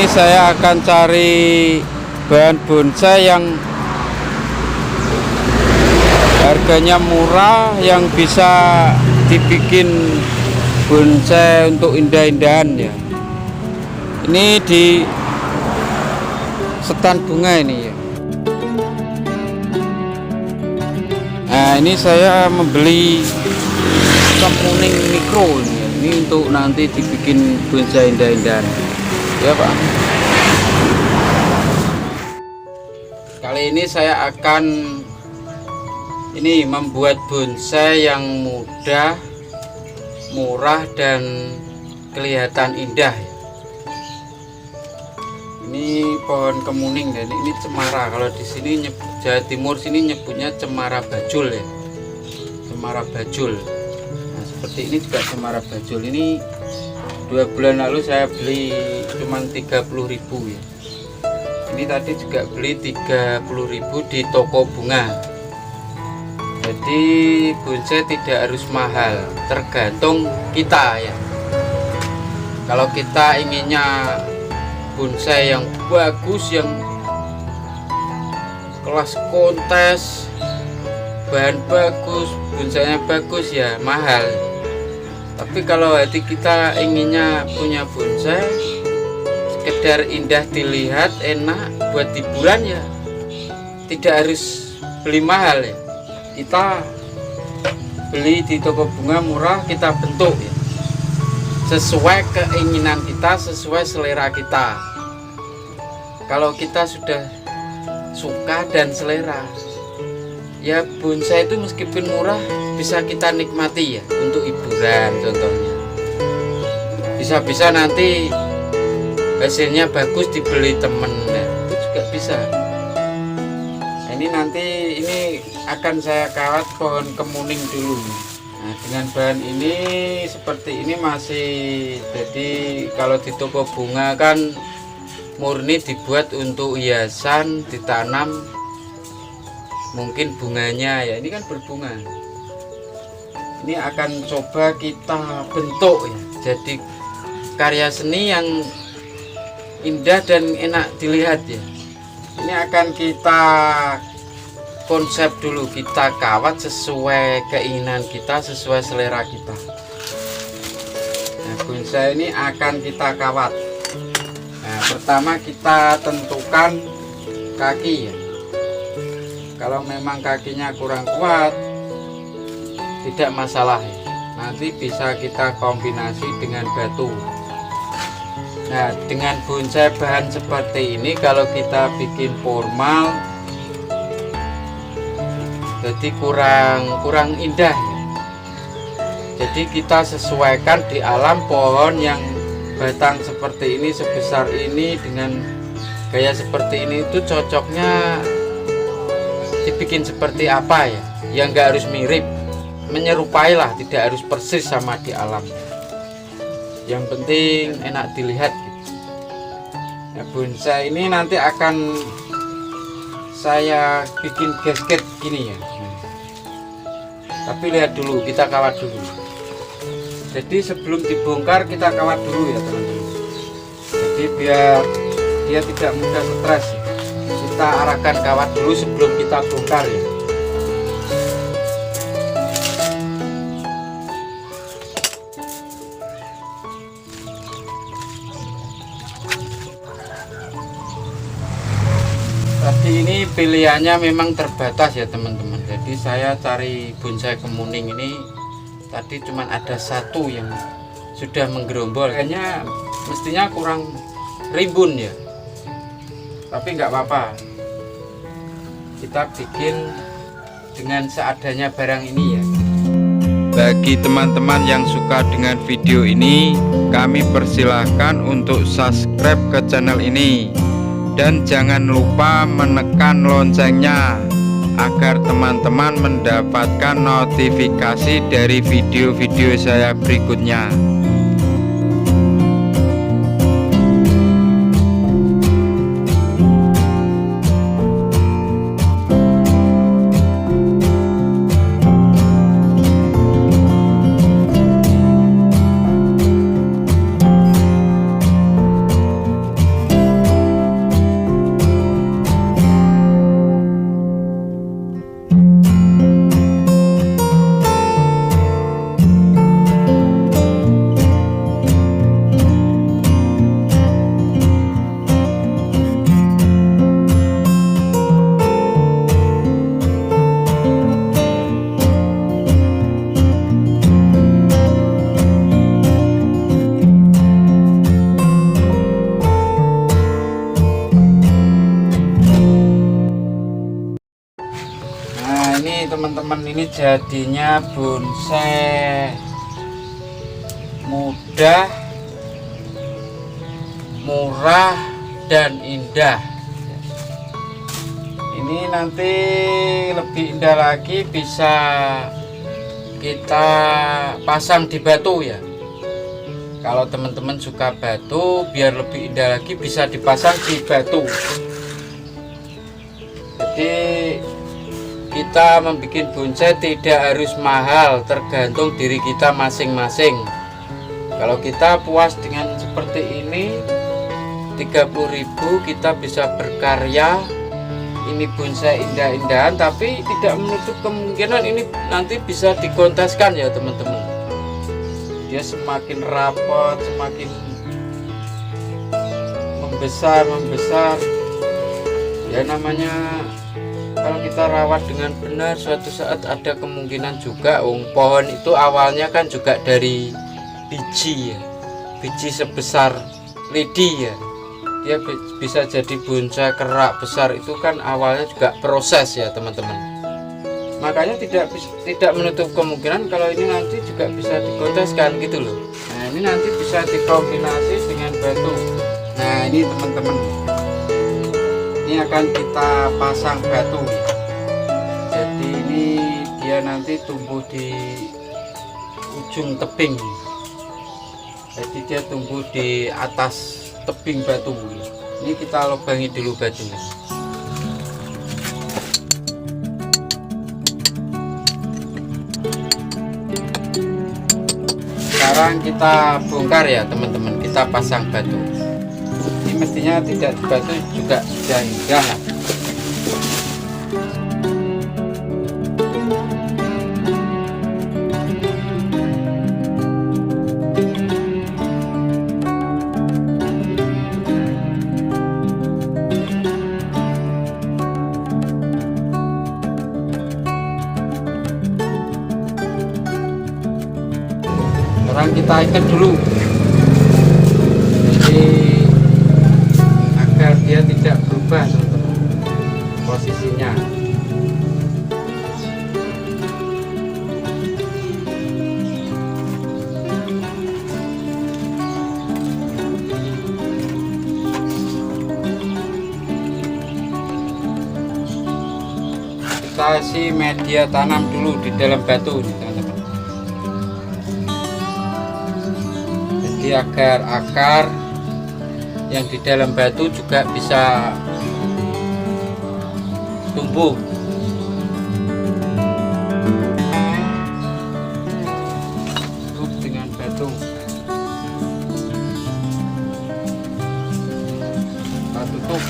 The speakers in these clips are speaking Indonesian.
saya akan cari bahan bonsai yang harganya murah, yang bisa dibikin bonsai untuk indah-indahan ya. Ini di stand bunga ini ya. Nah, ini saya membeli kemuning mikro ini, ya. Ini untuk nanti dibikin bonsai indah-indahan ya Pak. Kali ini saya akan membuat bonsai yang mudah, murah, dan kelihatan indah. Ini pohon kemuning dan ini cemara. Kalau di sini Jawa Timur sini nyebutnya cemara bajul ya. Cemara bajul. Nah, seperti ini juga cemara bajul. Ini 2 bulan lalu saya beli cuman 30.000 ya. Ini tadi juga beli 30.000 di toko bunga. Jadi bonsai tidak harus mahal, tergantung kita ya. Kalau kita inginnya bonsai yang bagus, yang kelas kontes, bahan bagus, bonsainya bagus ya mahal. Tapi kalau hati kita inginnya punya bonsai sekedar indah dilihat, enak buat hiburan ya, tidak harus beli mahal ya. Kita beli di toko bunga murah, kita bentuk ya sesuai keinginan kita, sesuai selera kita. Kalau kita sudah suka dan selera ya, bonsai itu meskipun murah bisa kita nikmati ya, untuk hiburan contohnya. Bisa-bisa nanti hasilnya bagus dibeli temen ya, itu juga bisa. Ini nanti akan saya kawat pohon kemuning dulu. Nah, dengan bahan ini seperti ini masih, jadi kalau di toko bunga kan murni dibuat untuk hiasan, ditanam mungkin bunganya ya, ini kan berbunga. Ini akan coba kita bentuk ya, jadi karya seni yang indah dan enak dilihat ya. Ini akan kita konsep dulu, kita kawat sesuai keinginan kita, sesuai selera kita. Nah, bonsai ini akan kita kawat. Nah, pertama kita tentukan kaki ya. Kalau memang kakinya kurang kuat, tidak masalah ya. Nanti bisa kita kombinasi dengan batu. Nah, dengan bonsai bahan seperti ini, kalau kita bikin formal jadi kurang indah ya. Jadi kita sesuaikan di alam pohon yang batang seperti ini, sebesar ini, dengan gaya seperti ini, itu cocoknya dibikin seperti apa ya, yang nggak harus mirip, menyerupai lah, tidak harus persis sama di alam. Yang penting enak dilihat gitu. Nah, bonsai ini nanti akan saya bikin gasket gini ya. Tapi lihat dulu, kita kawat dulu. Jadi sebelum dibongkar kita kawat dulu ya teman-teman. Jadi biar dia tidak mudah stres, kita arahkan kawat dulu sebelum kita bongkar ya. Tadi ini pilihannya memang terbatas ya teman-teman. Jadi saya cari bonsai kemuning ini tadi cuma ada satu yang sudah menggerombol. Kayaknya mestinya kurang rimbun ya. Tapi nggak apa-apa. Kita bikin dengan seadanya barang ini ya. Bagi teman-teman yang suka dengan video ini, kami persilahkan untuk subscribe ke channel ini. Dan jangan lupa menekan loncengnya agar teman-teman mendapatkan notifikasi dari video-video saya berikutnya. teman-teman, ini jadinya bonsai mudah, murah, dan indah. Ini nanti lebih indah lagi bisa kita pasang di batu ya. Kalau teman-teman suka batu, biar lebih indah lagi bisa dipasang di batu. Jadi kita membuat bonsai tidak harus mahal, tergantung diri kita masing-masing. Kalau kita puas dengan seperti ini, 30.000 kita bisa berkarya. Ini bonsai indah-indahan, tapi tidak menutup kemungkinan ini nanti bisa dikonteskan ya teman-teman. Dia semakin rapat, semakin membesar ya, namanya kalau kita rawat dengan benar, suatu saat ada kemungkinan juga pohon itu awalnya kan juga dari biji ya, biji sebesar lidi ya, dia bisa jadi bonsai kerak besar. Itu kan awalnya juga proses ya teman-teman. Makanya tidak menutup kemungkinan kalau ini nanti juga bisa dikonteskan gitu loh. Nah, ini nanti bisa dikombinasi dengan batu. Nah, ini teman-teman, ini akan kita pasang batu. Jadi ini dia nanti tumbuh di ujung tebing. Jadi dia tumbuh di atas tebing batu. Ini kita lubangi dulu batunya. Sekarang kita bongkar ya teman-teman, kita pasang batu. Ini mestinya tidak di batu juga sudah indah. Sekarang kita ikat dulu, jadi agar dia tidak berubah teman-teman posisinya. Kita isi media tanam dulu di dalam batu nih teman-teman. Agar akar yang di dalam batu juga bisa tumbuh. Tutup dengan batu. Kita tutup.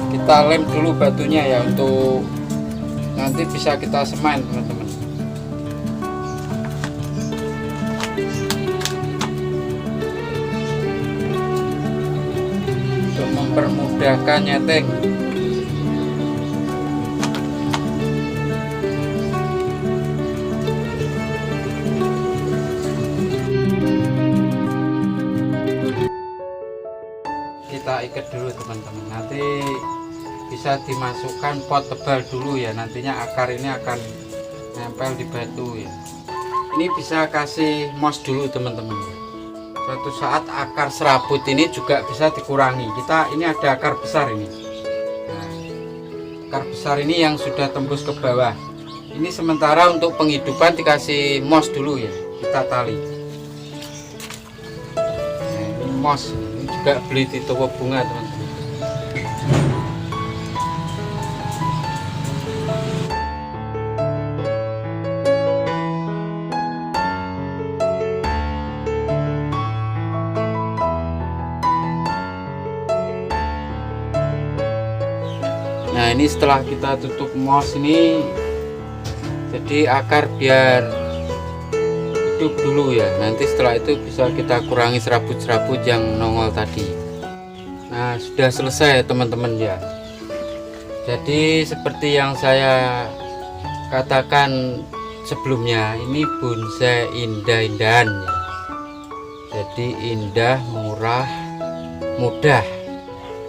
Kita lem dulu batunya ya, untuk nanti bisa kita semen teman-teman. Mempermudahkan nyeting. Kita ikat dulu teman-teman, nanti bisa dimasukkan pot tebal dulu ya, nantinya akar ini akan nempel di batu ya. Ini bisa kasih mos dulu teman-teman. Suatu saat akar serabut ini juga bisa dikurangi. Ini ada akar besar ini. Nah, akar besar ini yang sudah tembus ke bawah. Ini sementara untuk penghidupan dikasih mos dulu ya. Kita tali. Nah, ini mos. Ini juga beli di toko bunga teman-teman. Nah, ini setelah kita tutup mos ini, jadi akar biar hidup dulu ya. Nanti setelah itu bisa kita kurangi serabut-serabut yang nongol tadi. Nah, sudah selesai teman-teman ya. Jadi seperti yang saya katakan sebelumnya, ini bonsai indah-indahan ya. Jadi indah, murah, mudah.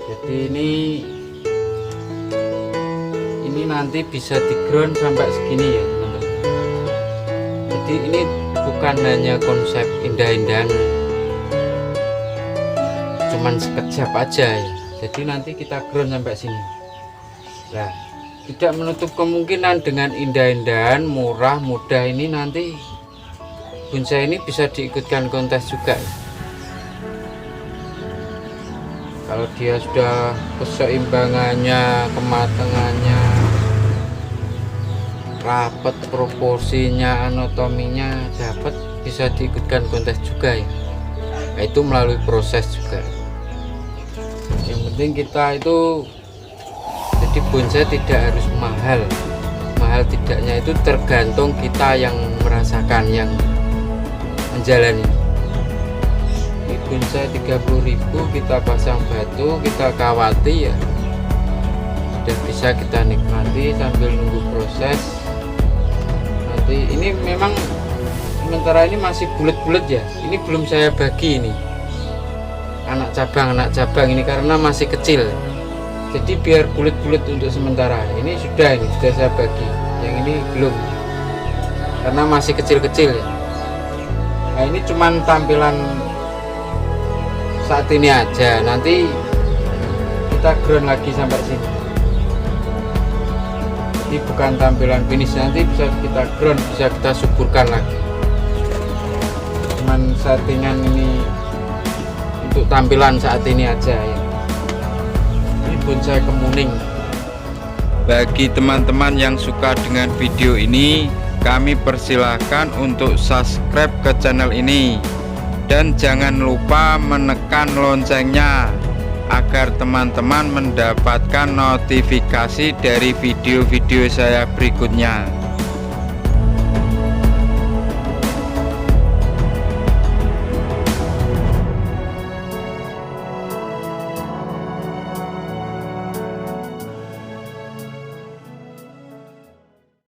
Jadi ini ini nanti bisa di ground sampai segini ya teman-teman. Jadi ini bukan hanya konsep indah-indahan cuman sekejap aja ya. Jadi nanti kita ground sampai sini. Nah, tidak menutup kemungkinan dengan indah-indahan murah mudah ini nanti bonsai ini bisa diikutkan kontes juga ya. Kalau dia sudah keseimbangannya, kematangannya rapat, proporsinya, anatominya dapat, bisa diikutkan kontes juga ya. Nah, itu melalui proses juga. Yang penting kita itu, jadi bonsai tidak harus mahal tidaknya itu tergantung kita yang merasakan, yang menjalani. Ini bonsai 30.000 kita pasang batu, kita kawati ya, sudah bisa kita nikmati sambil nunggu proses. Nanti ini memang sementara ini masih bulat-bulat ya, ini belum saya bagi ini anak cabang ini karena masih kecil, jadi biar bulat-bulat untuk sementara. Ini sudah saya bagi, yang ini belum karena masih kecil-kecil ya. Nah, ini cuman tampilan saat ini aja, nanti kita ground lagi sampai sini. Jadi bukan tampilan finish, nanti bisa kita ground, bisa kita suburkan lagi. Cuman settingan ini untuk tampilan saat ini aja ya. Ini bonsai kemuning. Bagi teman-teman yang suka dengan video ini, kami persilahkan untuk subscribe ke channel ini dan jangan lupa menekan loncengnya agar teman-teman mendapatkan notifikasi dari video-video saya berikutnya.